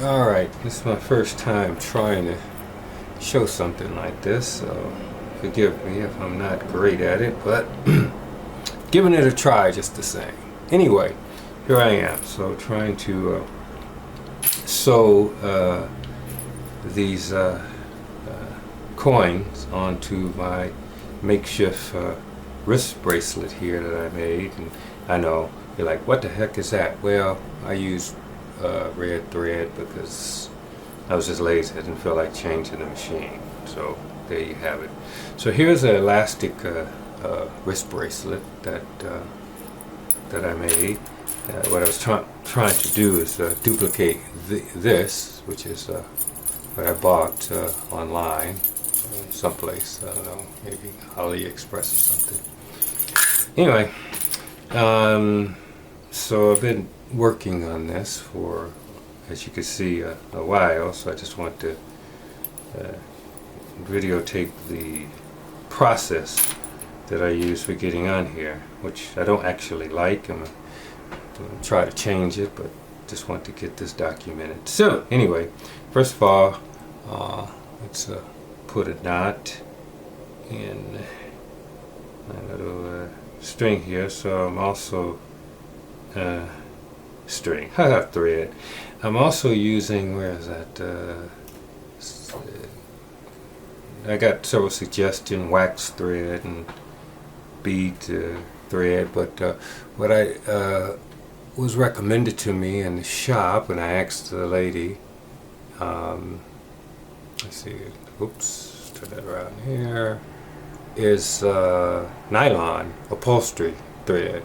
Alright, this is my first time trying to show something like this, so forgive me if I'm not great at it, but giving it a try just the same. Anyway, here I am, so trying to sew these coins onto my makeshift wrist bracelet here that I made. And I know you're like, what the heck is that? Well, I used red thread because I was just lazy. I didn't feel like changing the machine. So there you have it. So here's an elastic wrist bracelet that I made. What I was trying to do is duplicate this, which is what I bought online, someplace, I don't know, maybe AliExpress or something. Anyway, so I've been working on this for, as you can see, a while, so I just want to videotape the process that I use for getting on here, which I don't actually like. I'm gonna try to change it, but just want to get this documented. So anyway, first of all, let's put a knot in my little string here. So I'm also thread. I'm also using, where is that? I got several suggestions: wax thread and bead thread, but what I was recommended to me in the shop, and I asked the lady, let's see, oops, turn that around here, is nylon upholstery thread.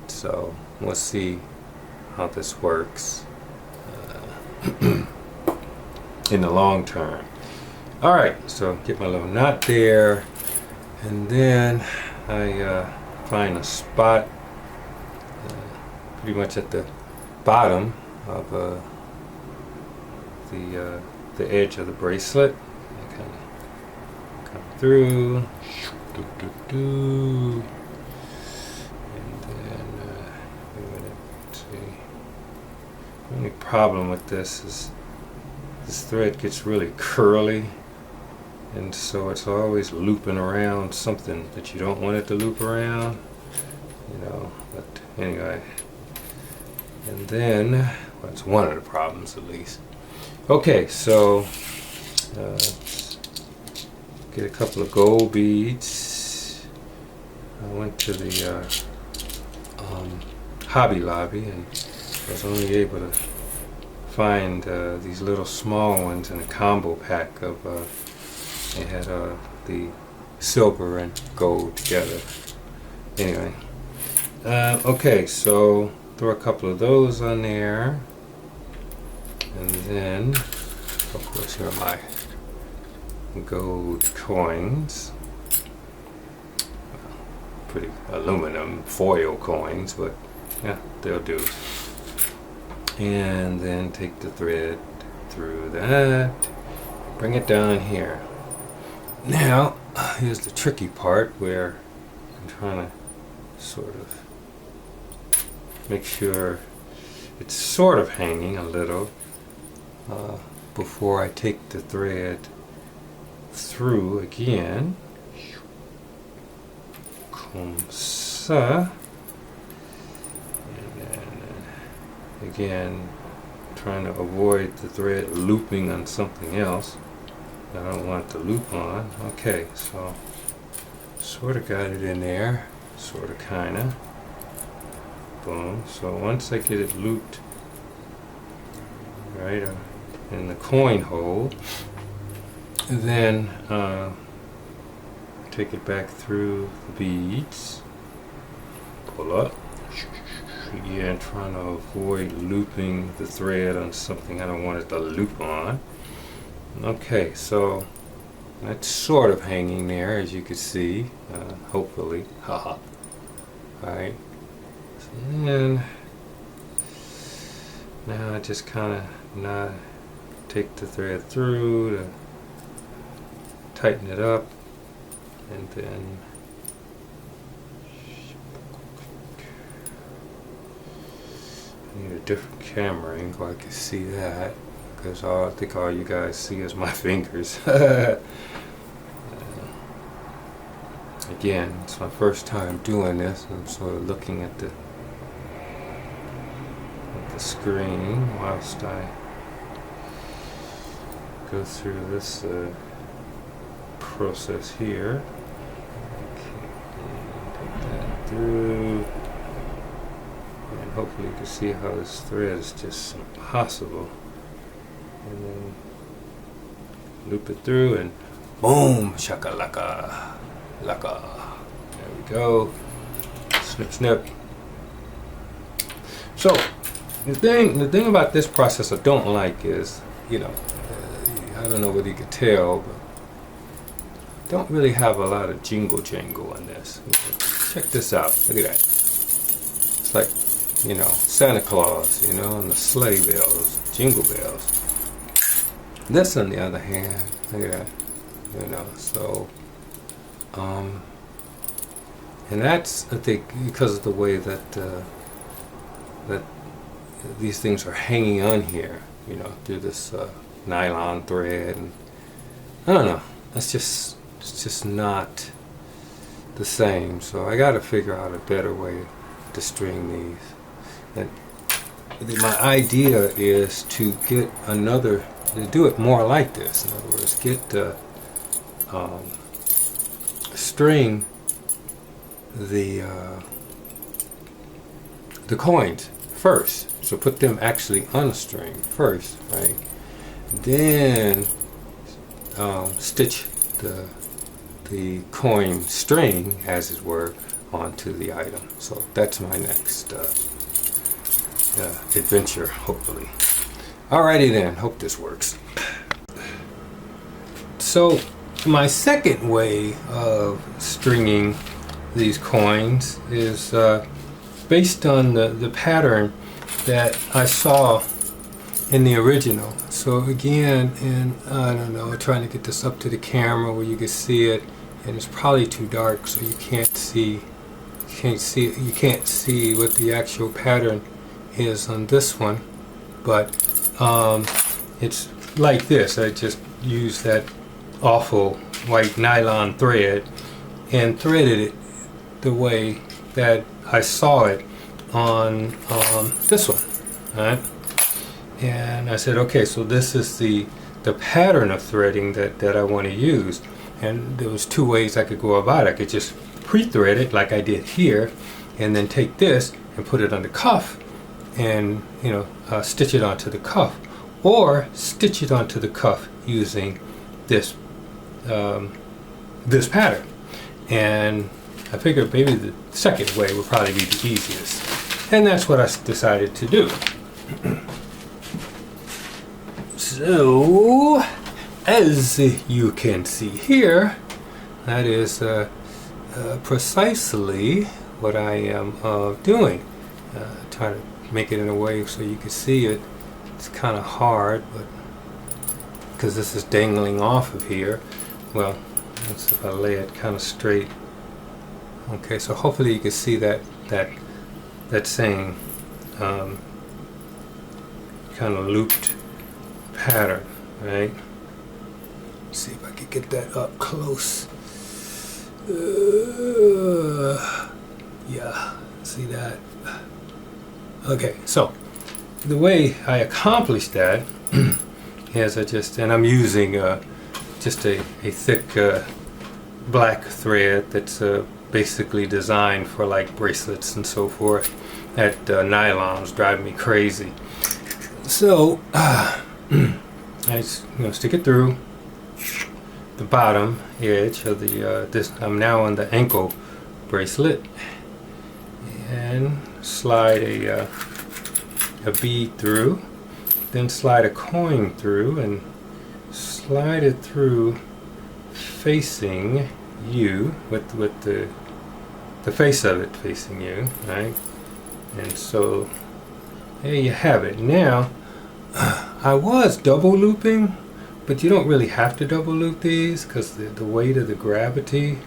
So we'll see how this works in the long term. Alright, so get my little knot there, and then I find a spot pretty much at the bottom of the edge of the bracelet. I kind of come through, and then let's see. The only problem with this is this thread gets really curly, and so it's always looping around something that you don't want it to loop around, you know. But anyway, and then, well, it's one of the problems at least. Okay, so get a couple of gold beads. I went to the Hobby Lobby and was only able to find these little small ones in a combo pack of they had the silver and gold together. Anyway, okay, so throw a couple of those on there, and then of course here are my gold coins, pretty aluminum foil coins, but yeah, they'll do. And then take the thread through that, bring it down here. Now here's the tricky part, where I'm trying to sort of make sure it's sort of hanging a little before I take the thread through again, comme ça, and then again trying to avoid the thread looping on something else I don't want it to loop on. Okay, so sort of got it in there, sort of, kind of. Boom. So once I get it looped right in the coin hole, then take it back through the beads, pull up, again trying to avoid looping the thread on something I don't want it to loop on. Okay, so that's sort of hanging there, as you can see, hopefully. Haha. Alright, so then now I just kind of take the thread through to tighten it up, and then I need a different camera angle, I can see that. because I think all you guys see is my fingers. Again, it's my first time doing this. I'm sort of looking at the screen whilst I go through this process here. Okay, take that through, and hopefully you can see how this thread is just impossible. And then loop it through, and boom, shakalaka, laka. There we go. Snip, snip. So the thing about this process I don't like is, you know, I don't know whether you could tell, but I don't really have a lot of jingle jangle on this. Check this out. Look at that. It's like, you know, Santa Claus, you know, and the sleigh bells, jingle bells. This, on the other hand, look at that. You know, so, and that's, I think, because of the way that that these things are hanging on here, you know, through this nylon thread, and I don't know, it's just not the same. So I got to figure out a better way to string these. And my idea is to get to do it more like this. In other words, get string the coins first. So put them actually on a string first, right? Then stitch the coin string, as it were, onto the item. So that's my next adventure, hopefully. Alrighty then, hope this works. So my second way of stringing these coins is based on the pattern that I saw in the original. So again, and I don't know, trying to get this up to the camera where you can see it, and it's probably too dark, so you can't see what the actual pattern is on this one. But it's like this. I just used that awful white nylon thread and threaded it the way that I saw it on this one, right? And I said, okay, so this is the pattern of threading that I want to use. And there was two ways I could go about it. I could just pre-thread it like I did here, and then take this and put it on the cuff, and stitch it onto the cuff, or stitch it onto the cuff using this this pattern. And I figured maybe the second way would probably be the easiest, and that's what I decided to do. So, as you can see here, that is precisely what I am doing. Trying to make it in a way so you can see it. It's kind of hard, but because this is dangling off of here. Well, let's see if I lay it kind of straight. Okay, so hopefully you can see that same kind of looped pattern, right? Let's see if I can get that up close. Yeah, see that? Okay, so the way I accomplished that is I'm using just a thick black thread that's basically designed for like bracelets and so forth. That nylon's driving me crazy. So I just, stick it through the bottom edge of the I'm now on the ankle bracelet, and slide a bead through, then slide a coin through, and slide it through facing you, with the face of it facing you, right? And so there you have it. Now I was double looping, but you don't really have to double loop these, because the weight of the gravity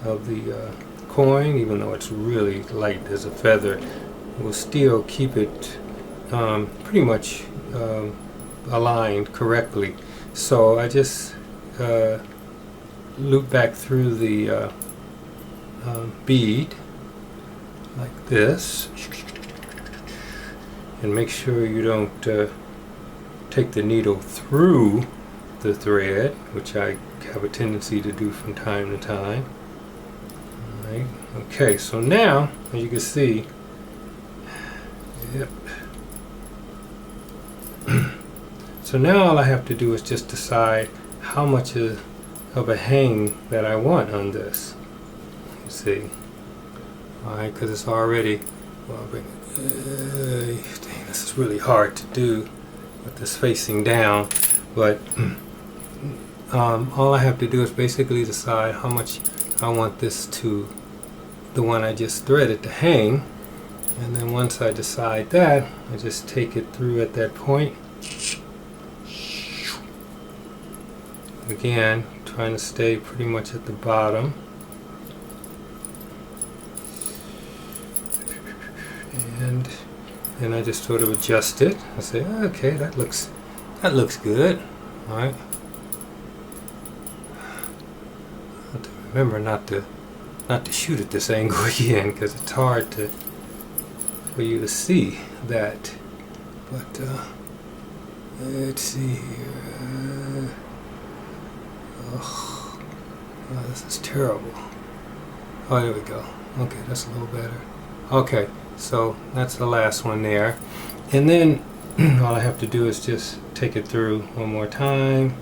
of the coin, even though it's really light as a feather, will still keep it pretty much aligned correctly. So I just loop back through the bead like this, and make sure you don't take the needle through the thread, which I have a tendency to do from time to time. All right. Okay, so now, as you can see, yep. So now all I have to do is just decide how much of a hang that I want on this. You see, all right, because it's already. Well, I'll bring it. Dang, this is really hard to do with this facing down, but all I have to do is basically decide how much I want this to, the one I just threaded, to hang, and then once I decide that, I just take it through at that point. Again, trying to stay pretty much at the bottom. And then I just sort of adjust it. I say, okay, that looks good. All right. I have to remember not to shoot at this angle again, because it's hard for you to see that. But let's see here. Oh, this is terrible. Oh, there we go. Okay, that's a little better. Okay, so that's the last one there. And then all I have to do is just take it through one more time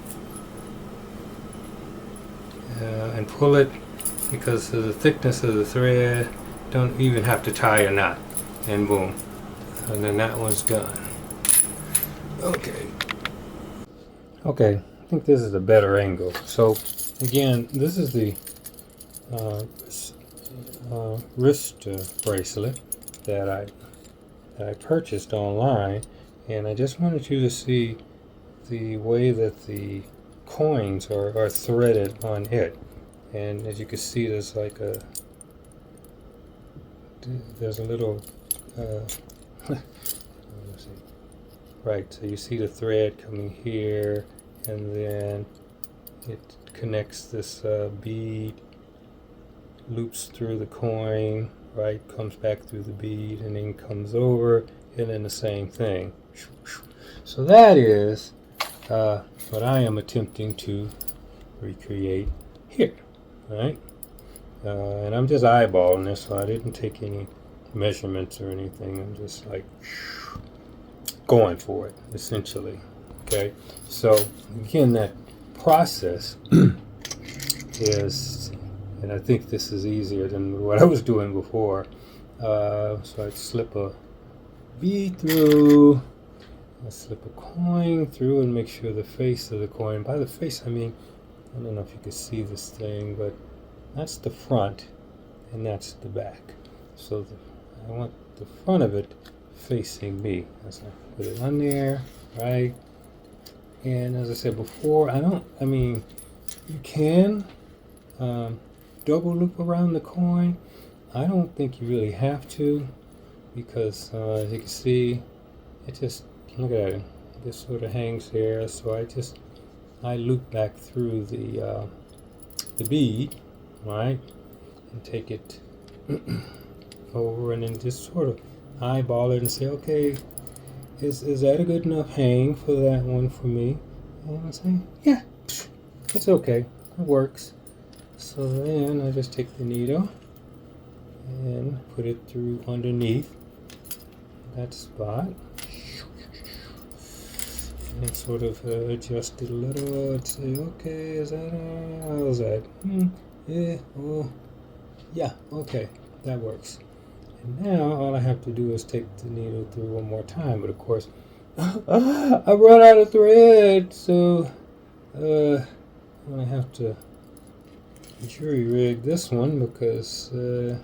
and pull it, because of the thickness of the thread. Don't even have to tie a knot, and boom. And then that one's done. Okay. Okay, I think this is a better angle. So again, this is the wrist bracelet that I purchased online, and I just wanted you to see the way that the coins are threaded on it. And as you can see, there's like there's a little let's see. Right, so you see the thread coming here, and then it connects this bead, loops through the coin, right, comes back through the bead, and then comes over, and then the same thing. So that is what I am attempting to recreate here, right? And I'm just eyeballing this, so I didn't take any measurements or anything. I'm just like going for it, essentially. Okay, so again, that process is, and I think this is easier than what I was doing before. So I'd slip a bead through, I slip a coin through, and make sure the face of the coin, by the face I mean, I don't know if you can see this thing, but that's the front and that's the back. So I want the front of it facing me. As I put it on there, right? And as I said before, I mean, you can double loop around the coin. I don't think you really have to, because as you can see, it just, look at it, it just sort of hangs there. So I loop back through the bead, right, and take it over, and then just sort of eyeball it and say, okay, is that a good enough hang for that one for me? And I say, yeah, it's okay, it works. So then I just take the needle and put it through underneath that spot, and sort of adjust it a little and say, okay, is that, how's that? Yeah, oh, yeah, okay, that works. And now all I have to do is take the needle through one more time, but of course, I run out of thread, so I'm gonna have to jury rig this one, because I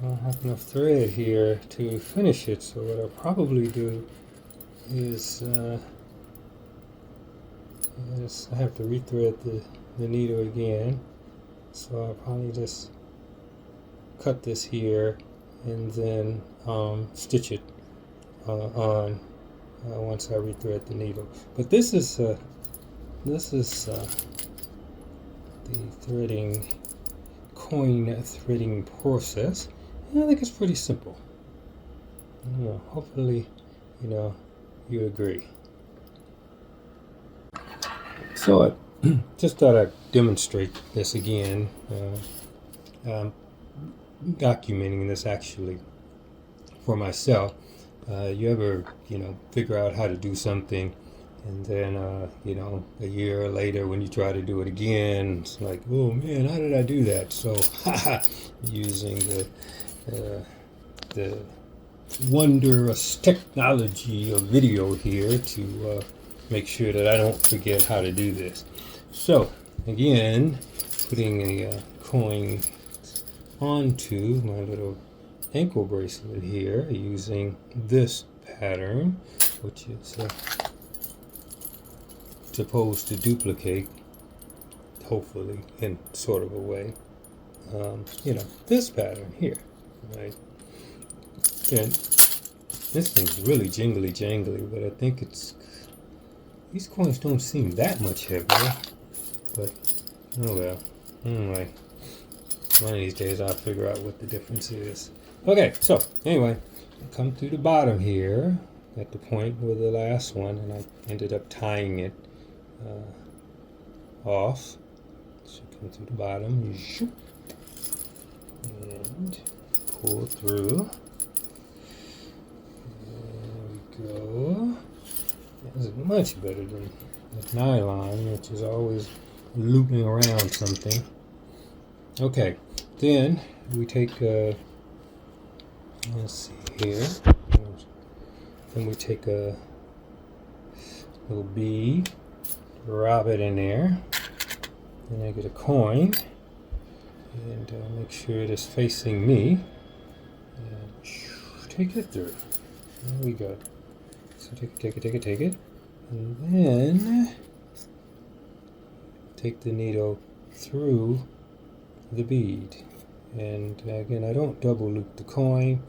don't have enough thread here to finish it. So what I'll probably do is I have to rethread the needle again. So I'll probably just cut this here and then stitch it on once I rethread the needle. But this is the threading, coin threading process. And I think it's pretty simple. Hopefully, you agree. So I just thought I'd demonstrate this again, documenting this actually for myself. You ever, figure out how to do something, and then, a year later when you try to do it again, it's like, oh man, how did I do that? So, using the wondrous technology of video here to make sure that I don't forget how to do this. So, again, putting a coin onto my little ankle bracelet here using this pattern, which is supposed to duplicate, hopefully, in sort of a way, this pattern here, right? And this thing's really jingly, but I think these coins don't seem that much heavier, but oh well. Anyway, one of these days I'll figure out what the difference is. Okay, so anyway, I come through the bottom here at the point where the last one, and I ended up tying it off. So come through the bottom, and pull through. There we go. This is much better than the nylon, which is always looping around something. Okay, then we take let's see here. Then we take a little bead, drop it in there. Then I get a coin, and make sure it is facing me. And take it through. There we go. So take it. And then take the needle through the bead. And again, I don't double loop the coin,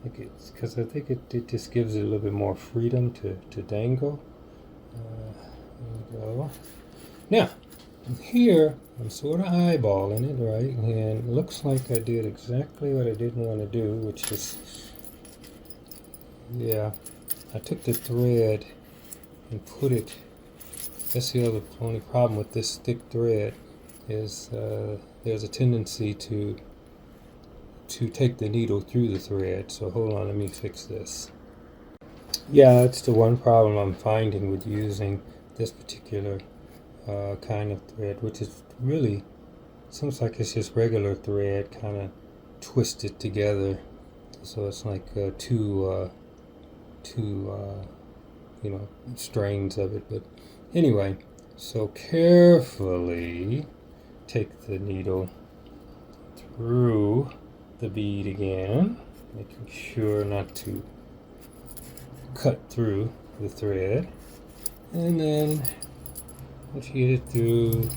because I think it just gives it a little bit more freedom to dangle. There we go. Now, here I'm sort of eyeballing it, right? And it looks like I did exactly what I didn't want to do, which is, I took the thread and put it. That's the only problem with this thick thread is there's a tendency to take the needle through the thread. So hold on, let me fix this. Yeah, that's the one problem I'm finding with using this particular kind of thread, which is really seems like it's just regular thread kind of twisted together. So it's like two strains of it. But anyway, so carefully take the needle through the bead again, making sure not to cut through the thread. And then once you get it through,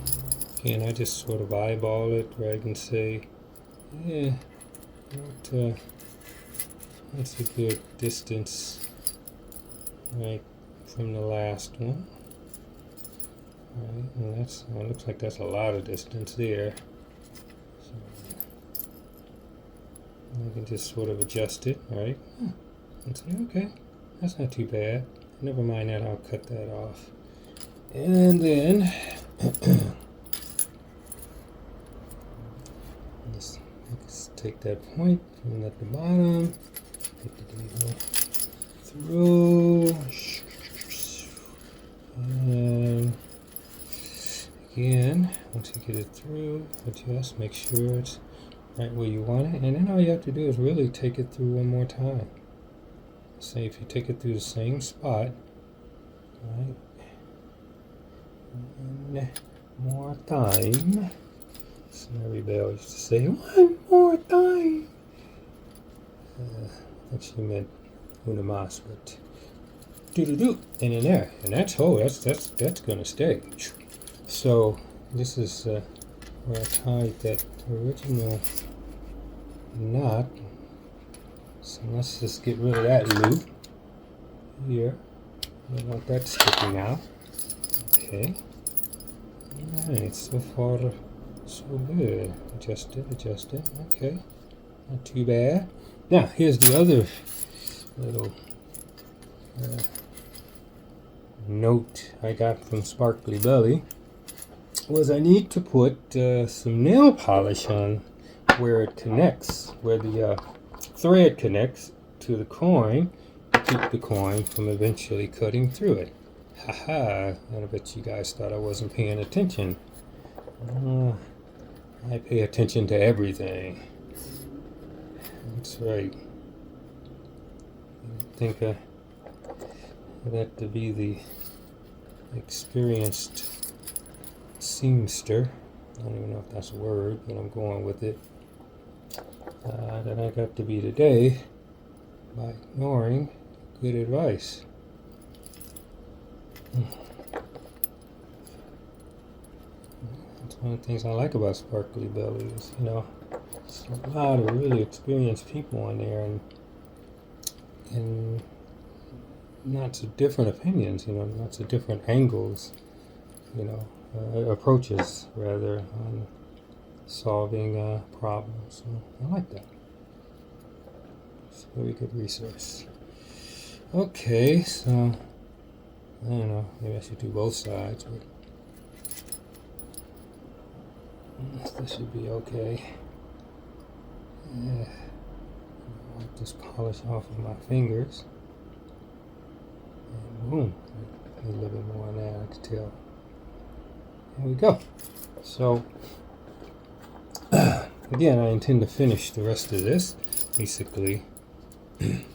again, I just sort of eyeball it, right, and say, that's a good distance, right, from the last one. Right, and it looks like that's a lot of distance there. So I can just sort of adjust it, right? And say, okay, that's not too bad. Never mind that, I'll cut that off. And then let's take that point and at the bottom, take the needle through, and again, once you get it through, adjust, make sure it's right where you want it, and then all you have to do is really take it through one more time. Say if you take it through the same spot, right, one more time. So Mary Bell used to say, one more time. I think she meant una mas, but do-do-do, and in there, and that's gonna stay. So this is where I tied that original knot. So let's just get rid of that loop. here. I don't want that sticking out. Okay. Alright, so far so good. Adjust it. Okay. Not too bad. Now, here's the other little note I got from Sparkly Belly. Was I need to put some nail polish on where it connects, where the thread connects to the coin, to keep the coin from eventually cutting through it. Haha, I bet you guys thought I wasn't paying attention. I pay attention to everything. That's right. I think I have to be the experienced seamster. I don't even know if that's a word, but I'm going with it. That I got to be today by ignoring good advice. That's one of the things I like about Sparkly Belly is, you know, there's a lot of really experienced people on there, and lots of different opinions, you know, lots of different angles, you know, approaches rather on solving problems. So I like that. It's a very good resource. Okay, so I don't know, maybe I should do both sides, but this should be okay. Yeah. Wipe this polish off of my fingers. And boom. A little bit more on that, I can tell. There we go. So, again, I intend to finish the rest of this basically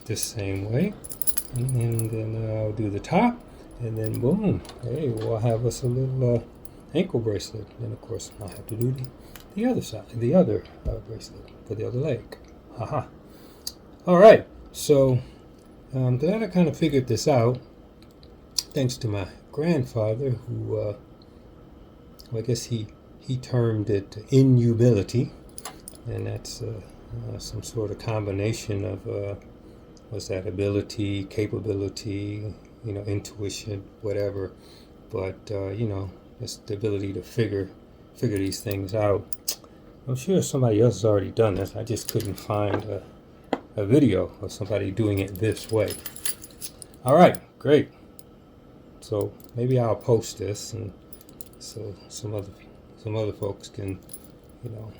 this same way. And then I'll do the top. And then boom. Hey, we'll have us a little ankle bracelet. And of course, I'll have to do the other side, the other bracelet for the other leg. Haha. All right. So I'm glad I kind of figured this out, thanks to my grandfather, who I guess he termed it inubility, and that's some sort of combination of what's that, ability, capability, you know, intuition, whatever. But you know, it's the ability to figure these things out. I'm sure somebody else has already done this. I just couldn't find a video of somebody doing it this way. All right, great. So maybe I'll post this, and so some other folks can, you know,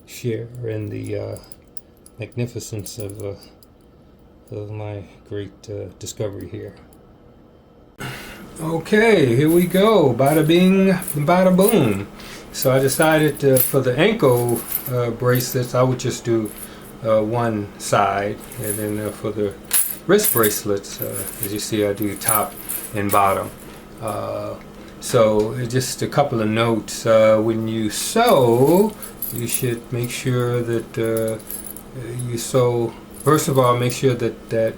share in the magnificence of my great discovery here. Okay, here we go. Bada bing, bada boom. So I decided for the ankle bracelets, I would just do one side, and then for the wrist bracelets, as you see, I do top and bottom. So just a couple of notes. When you sew, you should make sure that you sew. First of all, make sure that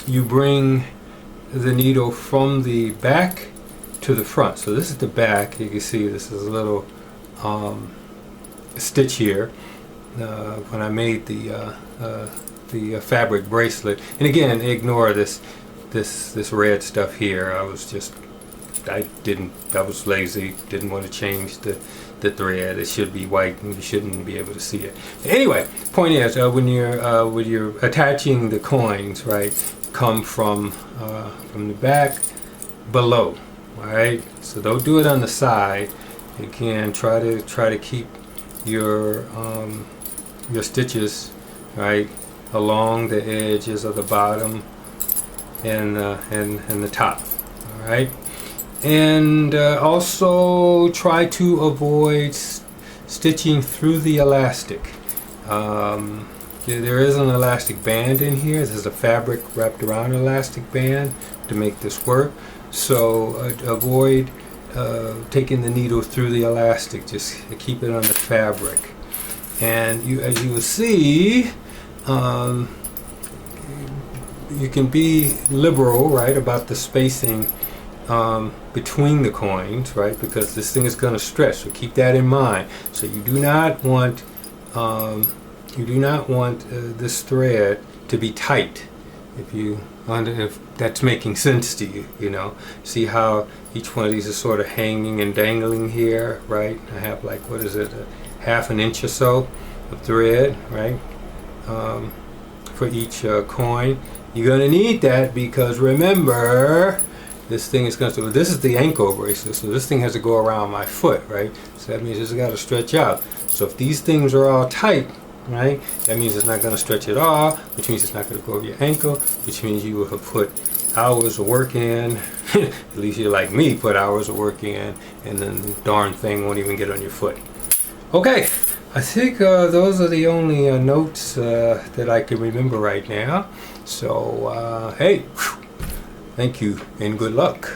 you bring the needle from the back to the front. So this is the back. You can see this is a little stitch here when I made the fabric bracelet. And again, ignore this red stuff here. I was lazy, didn't want to change the thread. It should be white and you shouldn't be able to see it. Anyway, point is, when you're attaching the coins, right, come from the back below. All right, so don't do it on the side. Again, try to keep your stitches right along the edges of the bottom and the top. All right, and also try to avoid stitching through the elastic. There is an elastic band in here. There's a fabric wrapped around an elastic band to make this work. So avoid taking the needle through the elastic. Just keep it on the fabric. And as you will see, you can be liberal, right, about the spacing between the coins, right, because this thing is going to stretch. So keep that in mind. So you do not want this thread to be tight. if that's making sense to you, you know. See how each one of these is sort of hanging and dangling here, right? I have like, what is it, a half an inch or so of thread, right? For each coin. You're gonna need that because remember, this thing is going to, this is the ankle bracelet, so this thing has to go around my foot, right? So that means it's got to stretch out. So if these things are all tight, right, that means it's not going to stretch at all, which means it's not going to go over your ankle, which means you will have put hours of work in, at least you're like me, put hours of work in, and then the darn thing won't even get on your foot. Okay, I think those are the only notes that I can remember right now. So, hey, thank you and good luck.